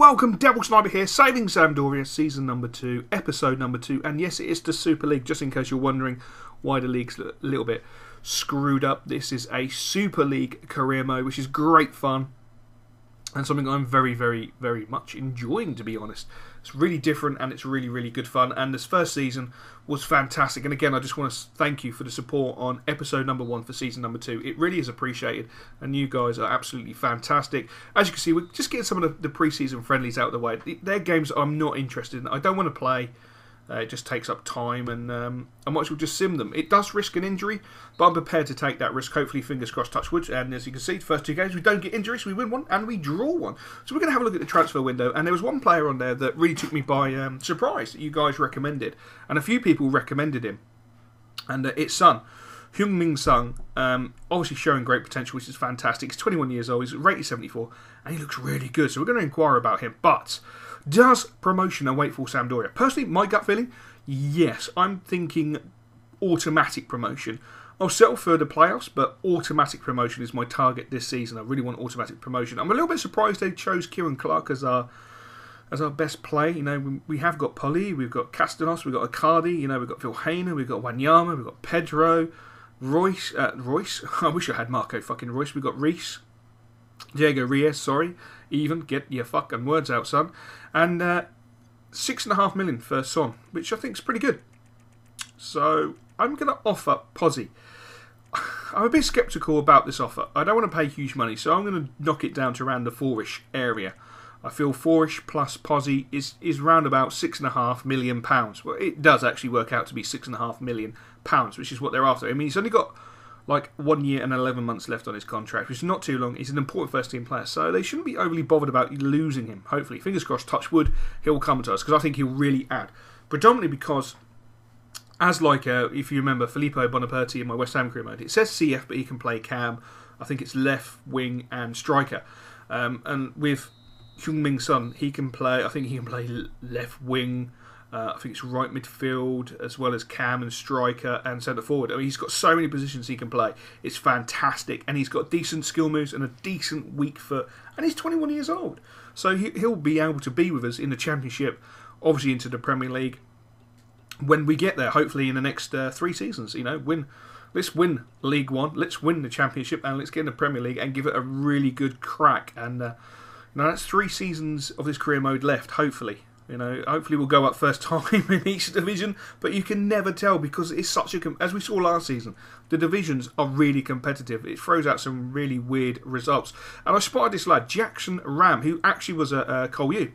welcome, Devil Sniper here, saving Sampdoria, season number 2, episode number 2, and yes, it is the Super League, just in case you're wondering why the league's a little bit screwed up. This is a Super League career mode, which is great fun, and something I'm very, very, very much enjoying, to be honest. It's really different, and it's really, really good fun, and this first season was fantastic, and again, I just want to thank you for the support on episode number 1 for season number 2. It really is appreciated, and you guys are absolutely fantastic. As you can see, we're just getting some of the pre-season friendlies out of the way. They're games I'm not interested in. I don't want to play. It just takes up time, and I might as well just sim them. It does risk an injury, but I'm prepared to take that risk. Hopefully, fingers crossed, touch wood. And as you can see, the first 2 games, we don't get injuries, we win one, and we draw one. So we're going to have a look at the transfer window, and there was one player on there that really took me by surprise that you guys recommended, and a few people recommended him, and it's Son. Heung-min Son, obviously showing great potential, which is fantastic. He's 21 years old, he's rated 74, and he looks really good, so we're going to inquire about him. But does promotion await for Sampdoria? Personally, my gut feeling, yes. I'm thinking automatic promotion. I'll settle for the playoffs, but automatic promotion is my target this season. I really want automatic promotion. I'm a little bit surprised they chose Kieran Clark as our best play. You know, we have got Poli, we've got Castanos, we've got Icardi, you know, we've got Vilhena, we've got Wanyama, we've got Pedro, Royce. I wish I had Marco fucking Royce. We've got Reece. Diego Reyes, sorry. Even, get your fucking words out, son. And 6.5 million for Son, which I think is pretty good. So I'm going to offer Pozzi. I'm a bit sceptical about this offer. I don't want to pay huge money, so I'm going to knock it down to around the 4-ish area. I feel 4-ish plus Pozzi is round about £6.5 million. Well, it does actually work out to be £6.5 million, which is what they're after. I mean, he's only got like 1 year and 11 months left on his contract, which is not too long. He's an important first team player, so they shouldn't be overly bothered about losing him. Hopefully, fingers crossed, touch wood, he'll come to us, because I think he'll really add. Predominantly because, as like, if you remember, Filippo Bonaperti in my West Ham career mode, it says CF, but he can play cam. I think it's left wing and striker. And with Heung-min Son, he can play, I think he can play left wing, I think it's right midfield, as well as cam and striker and centre forward. I mean, he's got so many positions he can play. It's fantastic, and he's got decent skill moves and a decent weak foot, and he's 21 years old. So he'll be able to be with us in the Championship, obviously into the Premier League, when we get there, hopefully in the next 3 seasons. You know, let's win League One, let's win the Championship, and let's get in the Premier League and give it a really good crack. And you know, that's 3 seasons of this career mode left, hopefully. You know, hopefully we'll go up first time in each division, but you can never tell because it's such a... As we saw last season, the divisions are really competitive. It throws out some really weird results. And I spotted this lad, Jackson Ram, who actually was a Col U.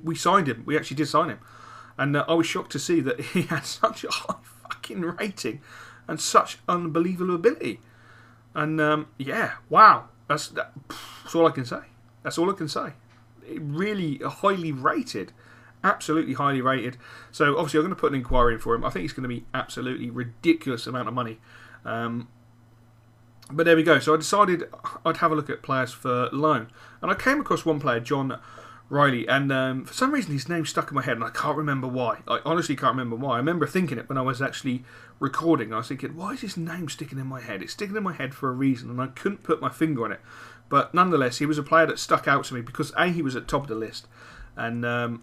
We signed him. We actually did sign him. And I was shocked to see that he had such a high fucking rating and such unbelievable ability. And yeah, wow. That's all I can say. That's all I can say. Really highly rated, absolutely highly rated. So obviously I'm going to put an inquiry in for him. I think it's going to be absolutely ridiculous amount of money, but there we go. So I decided I'd have a look at players for loan, and I came across one player, John Riley, and for some reason his name stuck in my head and I can't remember why. I honestly can't remember why. I remember thinking it when I was actually recording. I was thinking, why is his name sticking in my head? It's sticking in my head for a reason, and I couldn't put my finger on it. But nonetheless, he was a player that stuck out to me because A, he was at top of the list, and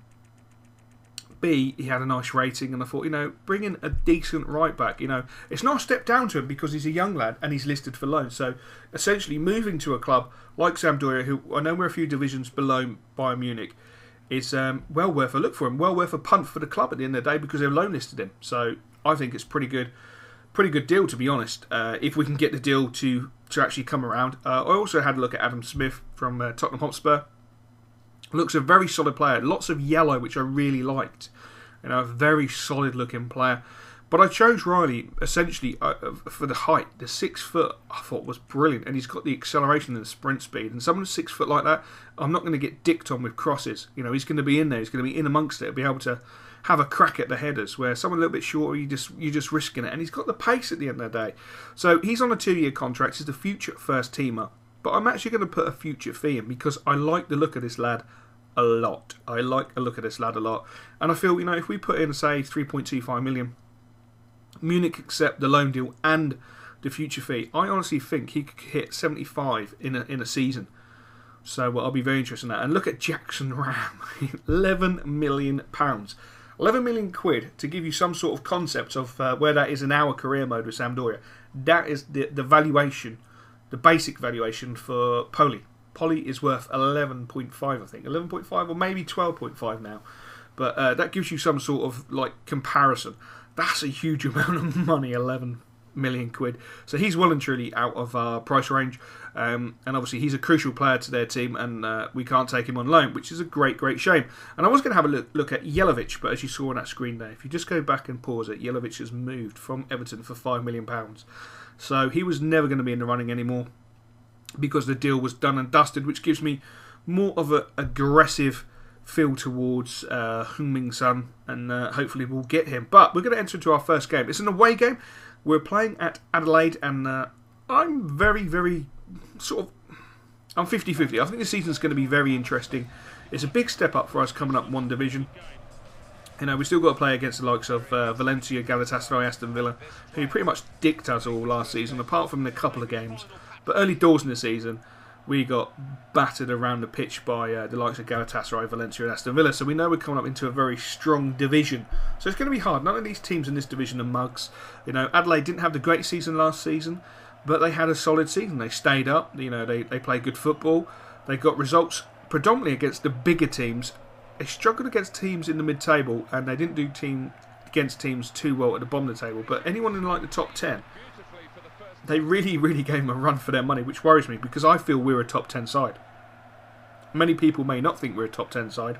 B, he had a nice rating, and I thought, you know, bring in a decent right back. You know, it's not a step down to him because he's a young lad and he's listed for loan. So essentially, moving to a club like Sampdoria, who I know we're a few divisions below Bayern Munich, is well worth a look for him, well worth a punt for the club at the end of the day because they've loan listed him. So I think it's pretty good deal, to be honest, if we can get the deal to actually come around. I also had a look at Adam Smith from Tottenham Hotspur. Looks a very solid player. Lots of yellow, which I really liked. You know, a very solid looking player. But I chose Riley essentially for the height. The 6 foot I thought was brilliant, and he's got the acceleration and the sprint speed. And someone 6 foot like that, I'm not going to get dicked on with crosses. You know, he's going to be in there. He's going to be in amongst it. Be able to have a crack at the headers. Where someone a little bit shorter, you're just risking it. And he's got the pace at the end of the day. So he's on a 2-year contract. He's the future first teamer. But I'm actually going to put a future fee in because I like the look of this lad a lot. I like the look of this lad a lot. And I feel, you know, if we put in, say, 3.25 million, Munich accept the loan deal and the future fee, I honestly think he could hit 75 in a season. So I'll be very interested in that. And look at Jackson Ram, £11 million. 11 million quid to give you some sort of concept of where that is in our career mode with Sampdoria. That is the valuation, the basic valuation for Poli. Poli is worth 11.5, I think. 11.5 or maybe 12.5 now. But that gives you some sort of like comparison. That's a huge amount of money, 11 million quid. So he's well and truly out of our price range. And obviously he's a crucial player to their team, and we can't take him on loan, which is a great shame. And I was going to have a look at Jelovic, but as you saw on that screen there, if you just go back and pause it, Jelovic has moved from Everton for £5 million. So he was never going to be in the running anymore because the deal was done and dusted, which gives me more of an aggressive feel towards Heung-min Son, and hopefully we'll get him. But we're going to enter into our first game. It's an away game. We're playing at Adelaide, and I'm very I'm 50-50. I think this season's going to be very interesting. It's a big step up for us coming up one division. You know, we still got to play against the likes of Valencia, Galatasaray, Aston Villa, who pretty much dicked us all last season, apart from a couple of games. But early doors in the season, we got battered around the pitch by the likes of Galatasaray, Valencia and Aston Villa. So we know we're coming up into a very strong division. So it's going to be hard. None of these teams in this division are mugs. You know, Adelaide didn't have the great season last season, but they had a solid season. They stayed up. You know, they played good football. They got results predominantly against the bigger teams. They struggled against teams in the mid-table, and they didn't do against teams too well at the bottom of the table. But anyone in like the top 10, they really gave them a run for their money, which worries me because I feel we're a top 10 side. Many people may not think we're a top 10 side.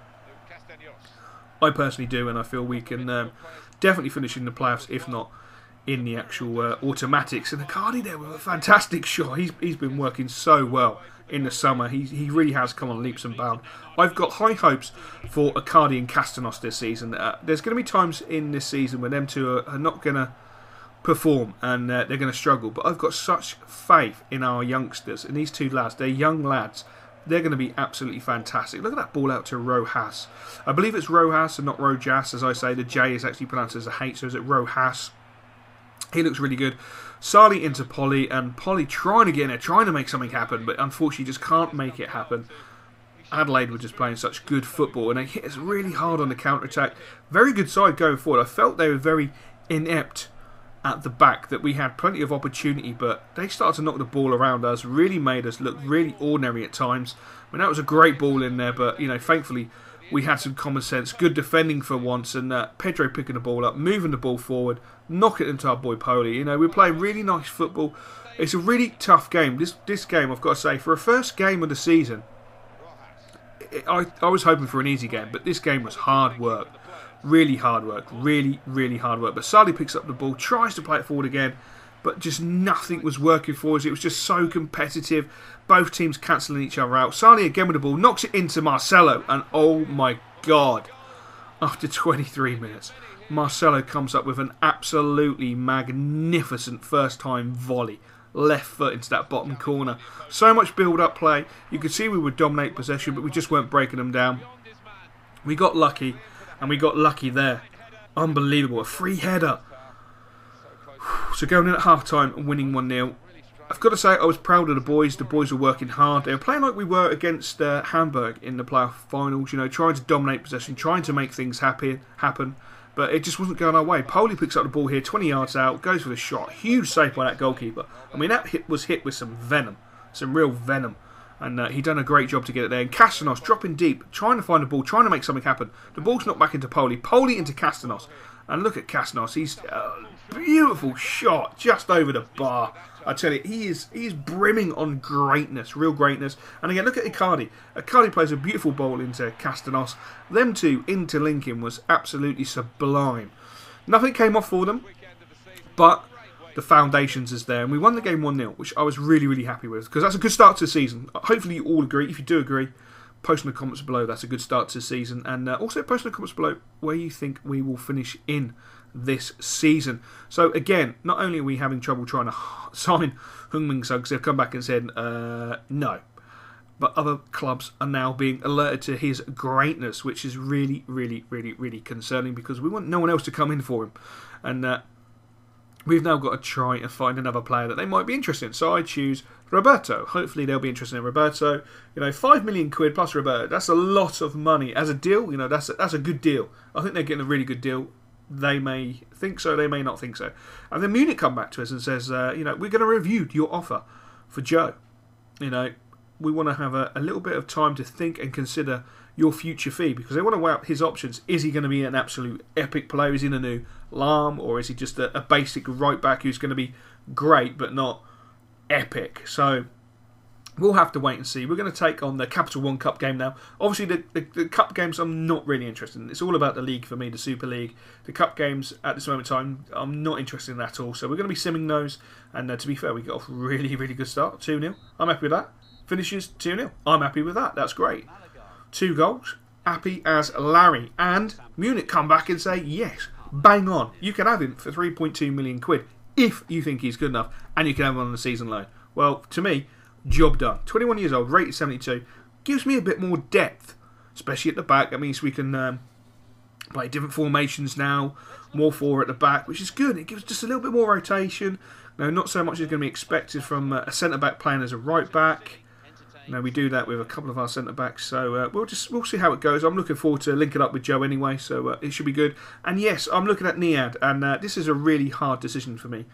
I personally do, and I feel we can definitely finish in the playoffs, if not in the actual automatics. And Kare there with a fantastic shot. He's been working so well in the summer. He really has come on leaps and bounds. I've got high hopes for Kare and Castanos this season. There's going to be times in this season when them two are not going to perform, and they're going to struggle, but I've got such faith in our youngsters, and these two lads. They're young lads. They're going to be absolutely fantastic. Look at that ball out to Rojas. I believe it's Rojas and not Rojas, as I say. The J is actually pronounced as a H, so is it Rojas? He looks really good. Sarli into Poli, and Poli trying to get in there, trying to make something happen, but unfortunately just can't make it happen. Adelaide were just playing such good football, and they hit us really hard on the counter-attack. Very good side going forward. I felt they were very inept at the back, that we had plenty of opportunity, but they started to knock the ball around us, really made us look really ordinary at times. I mean, that was a great ball in there, but, you know, thankfully we had some common sense, good defending for once, and Pedro picking the ball up, moving the ball forward, knocking it into our boy Poli. You know, we're playing really nice football. It's a really tough game. This game, I've got to say, for a first game of the season, I was hoping for an easy game, but this game was hard work. Really hard work. Really hard work. But Sarli picks up the ball, tries to play it forward again, but just nothing was working for us. It was just so competitive. Both teams cancelling each other out. Sarli again with the ball, knocks it into Marcelo, and oh my God, after 23 minutes, Marcelo comes up with an absolutely magnificent first-time volley. Left foot into that bottom corner. So much build-up play. You could see we would dominate possession, but we just weren't breaking them down. We got lucky, and we got lucky there. Unbelievable. A free header. So going in at half-time and winning 1-0. I've got to say, I was proud of the boys. The boys were working hard. They were playing like we were against Hamburg in the playoff finals. You know, trying to dominate possession, trying to make things happen. But it just wasn't going our way. Poli picks up the ball here, 20 yards out, goes for the shot. Huge save by that goalkeeper. I mean, that hit was hit with some venom. Some real venom. And he done a great job to get it there. And Castanos dropping deep, trying to find the ball, trying to make something happen. The ball's knocked back into Poli. Poli into Castanos. And look at Castanos. He's beautiful shot just over the bar. I tell you, he is brimming on greatness, real greatness. And again, look at Icardi. Icardi plays a beautiful ball into Castanos. Them two interlinking was absolutely sublime. Nothing came off for them, but the foundations is there. And we won the game 1-0, which I was really happy with, because that's a good start to the season. Hopefully you all agree. If you do agree, post in the comments below. That's a good start to the season. And also post in the comments below where you think we will finish in this season. So again, not only are we having trouble trying to sign Heung-min Son, because they've come back and said no, but other clubs are now being alerted to his greatness, which is really concerning, because we want no one else to come in for him. And we've now got to try and find another player that they might be interested in. So I choose Roberto. Hopefully they'll be interested in Roberto. 5 million quid plus Roberto. That's a lot of money as a deal. That's a good deal. I think they're getting a really good deal. They may think so. They may not think so. And then Munich come back to us and says, we're going to review your offer for Joe. We want to have a little bit of time to think and consider your future fee, because they want to weigh up his options. Is he going to be an absolute epic player? Is he in a new Lam, or is he just a basic right back who's going to be great but not epic? So we'll have to wait and see. We're going to take on the Capital One Cup game now. Obviously the Cup games I'm not really interested in. It's all about the league for me, the Super League. The Cup games at this moment in time I'm not interested in at all. So we're going to be simming those, and to be fair, we got off really, really good start. 2-0. I'm happy with that. Finishes 2-0. I'm happy with that. That's great. 2 goals. Happy as Larry. And Munich come back and say, yes, bang on. You can have him for 3.2 million quid if you think he's good enough, and you can have him on the season loan. Well, to me, job done. 21 years old, rated 72. Gives me a bit more depth, especially at the back. That means we can play different formations now. More 4 at the back, which is good. It gives just a little bit more rotation. Not so much is going to be expected from a centre-back playing as a right-back. We do that with a couple of our centre-backs, so we'll see how it goes. I'm looking forward to linking up with Joe anyway, so it should be good. And yes, I'm looking at Niad, and this is a really hard decision for me.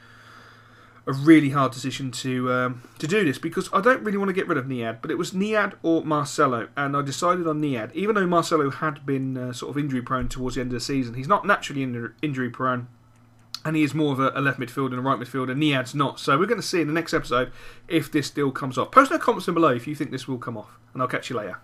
A really hard decision to do this, because I don't really want to get rid of Niad, but it was Niad or Marcelo, and I decided on Niad. Even though Marcelo had been sort of injury-prone towards the end of the season, he's not naturally injury-prone. And he is more of a left midfielder and a right midfielder. Niad's not. So we're going to see in the next episode if this deal comes off. Post no comments down below if you think this will come off. And I'll catch you later.